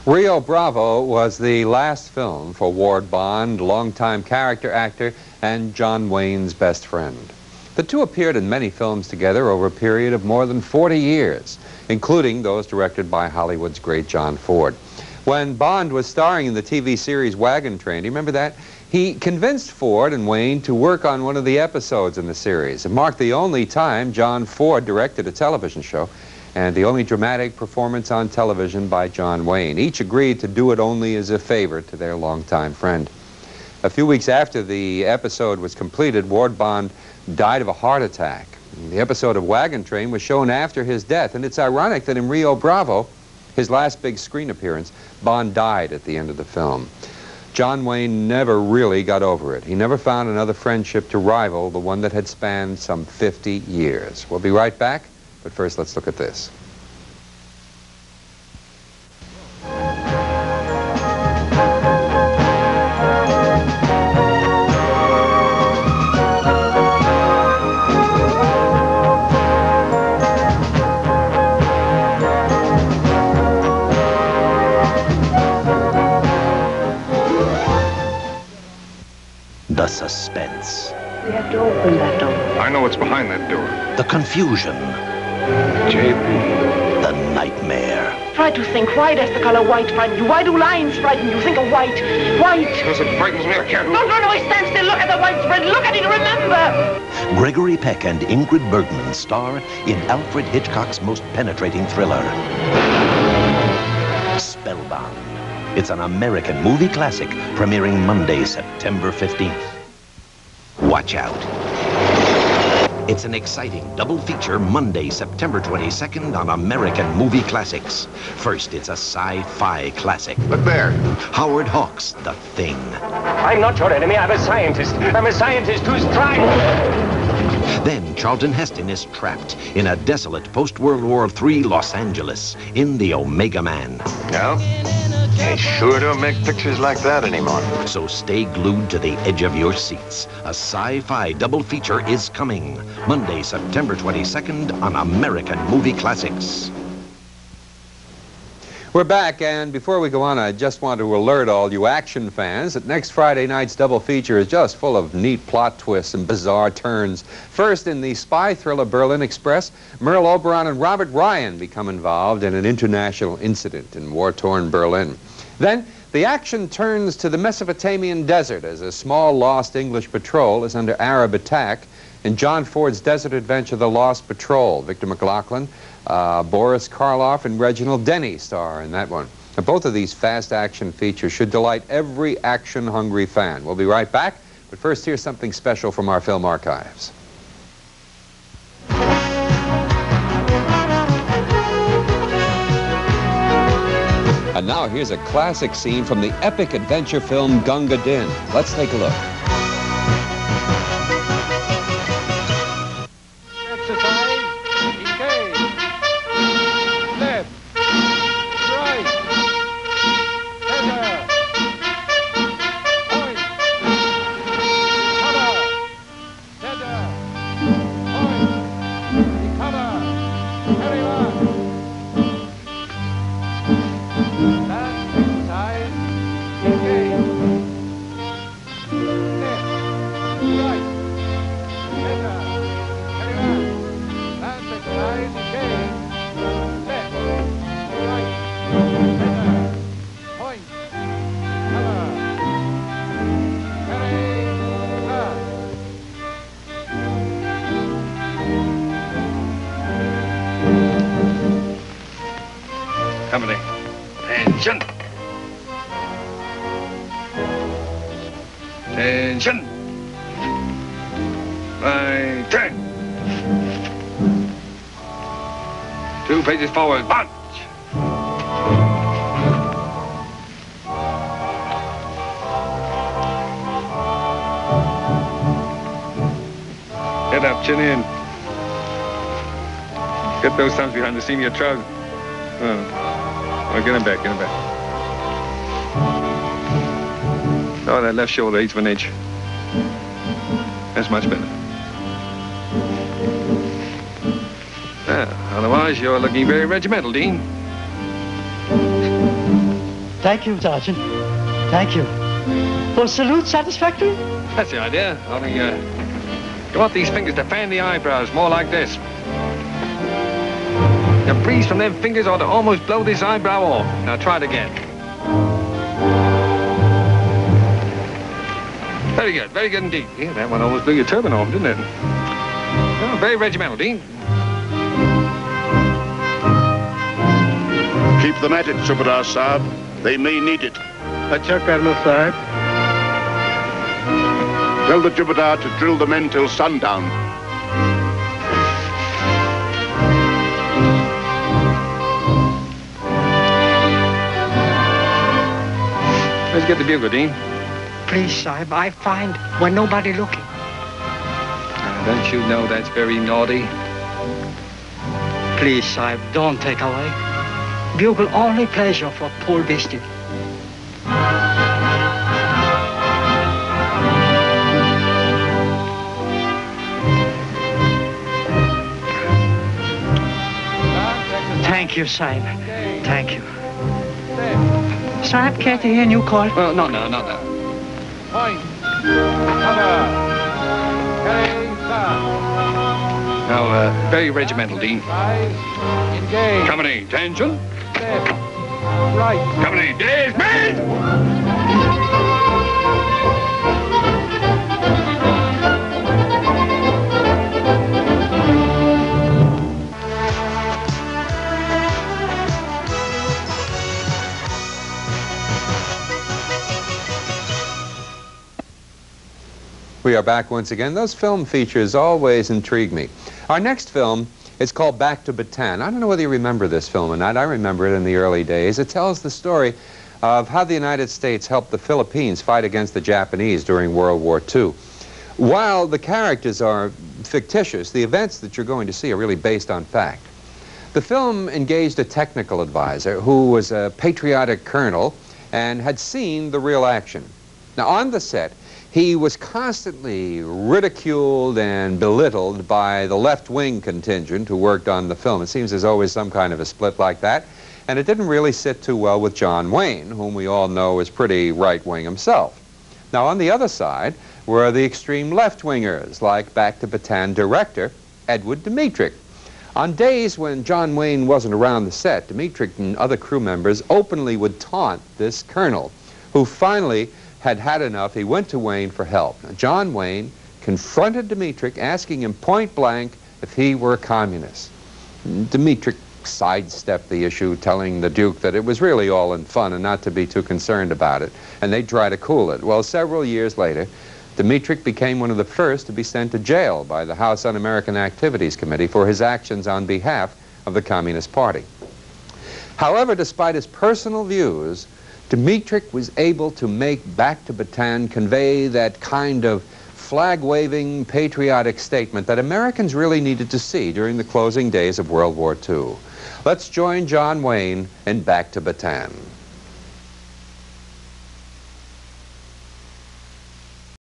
Rio Bravo was the last film for Ward Bond, longtime character actor and John Wayne's best friend. The two appeared in many films together over a period of more than 40 years, including those directed by Hollywood's great John Ford. When Bond was starring in the TV series Wagon Train, do you remember that? He convinced Ford and Wayne to work on one of the episodes in the series. It marked the only time John Ford directed a television show and the only dramatic performance on television by John Wayne. Each agreed to do it only as a favor to their longtime friend. A few weeks after the episode was completed, Ward Bond died of a heart attack. The episode of Wagon Train was shown after his death, and it's ironic that in Rio Bravo, his last big screen appearance, Bond died at the end of the film. John Wayne never really got over it. He never found another friendship to rival the one that had spanned some 50 years. We'll be right back, but first let's look at this. The suspense. We have to open that door. I know what's behind that door. The confusion. JP. The nightmare. Try to think, why does the color white frighten you? Why do lines frighten you? Think of white. White. Because it frightens me, I can't... No, stand still. Look at the white spread. Look at it, remember. Gregory Peck and Ingrid Bergman star in Alfred Hitchcock's most penetrating thriller, Spellbound. It's an American movie classic premiering Monday, September 15th. Watch out. It's an exciting double feature Monday, September 22nd on American Movie Classics. First, it's a sci-fi classic. Look there. Howard Hawks' The Thing. I'm not your enemy. I'm a scientist. I'm a scientist who's trying. Then Charlton Heston is trapped in a desolate post-World War III Los Angeles in The Omega Man. No? They sure don't make pictures like that anymore. So stay glued to the edge of your seats. A sci-fi double feature is coming Monday, September 22nd on American Movie Classics. We're back, and before we go on, I just want to alert all you action fans that next Friday night's double feature is just full of neat plot twists and bizarre turns. First, in the spy thriller Berlin Express, Merle Oberon and Robert Ryan become involved in an international incident in war-torn Berlin. Then, the action turns to the Mesopotamian desert as a small lost English patrol is under Arab attack in John Ford's desert adventure, The Lost Patrol. Victor McLaglen, Boris Karloff, and Reginald Denny star in that one. Now, both of these fast action features should delight every action-hungry fan. We'll be right back, but first here's something special from our film archives. And now here's a classic scene from the epic adventure film Gunga Din. Let's take a look. Exercise, engage. Left, right, center, point, cover, center, point, cover, carry on. Last exercise, engage. Left, right, center, carry on. Last exercise, engage. Left, right, center, point, cover, carry on. Company. Attention. Attention. Right turn. 2 paces forward. Bunch. Head up, chin in. Get those thumbs behind the seam of your trousers. Oh, get him back, get him back. Oh, that left shoulder, 1/8 of an inch. That's much better. Otherwise, you're looking very regimental, Dean. Thank you, Sergeant. Thank you. Was salute satisfactory? That's the idea. Only, you want these fingers to fan the eyebrows more like this. The breeze from them fingers ought to almost blow this eyebrow off. Now try it again. Very good indeed. Yeah, that one almost blew your turban off, didn't it? Oh, very regimental, Dean. Keep them at it, Subadar Saab. They may need it. Acha Colonel Sahib. Tell the Jubadar to drill the men till sundown. Let's get the bugle, Dean. Please, Sahib, I find when nobody looking. Don't you know that's very naughty? Please, Sahib, don't take away. Bugle only pleasure for poor beastie. Thank you, Sahib. Thank you. Sahib, care to hear a new call? Well, not now. Point. Cover. Carrying south. Now, very regimental, Dean. Rise. Engage. Company, attention. Left. Right. Company, dismiss! We are back once again. Those film features always intrigue me. Our next film is called Back to Bataan. I don't know whether you remember this film or not. I remember it in the early days. It tells the story of how the United States helped the Philippines fight against the Japanese during World War II. While the characters are fictitious, the events that you're going to see are really based on fact. The film engaged a technical advisor who was a patriotic colonel and had seen the real action. Now, on the set, he was constantly ridiculed and belittled by the left-wing contingent who worked on the film. It seems there's always some kind of a split like that. And it didn't really sit too well with John Wayne, whom we all know is pretty right-wing himself. Now, on the other side were the extreme left-wingers, like Back to Bataan director Edward Dmytryk. On days when John Wayne wasn't around the set, Dmytryk and other crew members openly would taunt this colonel, who finally had had enough. He went to Wayne for help. Now, John Wayne confronted Dmytryk, asking him point blank if he were a communist. Dmytryk sidestepped the issue, telling the Duke that it was really all in fun and not to be too concerned about it, and they'd try to cool it. Well, several years later, Dmytryk became one of the first to be sent to jail by the House Un-American Activities Committee for his actions on behalf of the Communist Party. However, despite his personal views, Dmytryk was able to make Back to Bataan convey that kind of flag-waving, patriotic statement that Americans really needed to see during the closing days of World War II. Let's join John Wayne in Back to Bataan.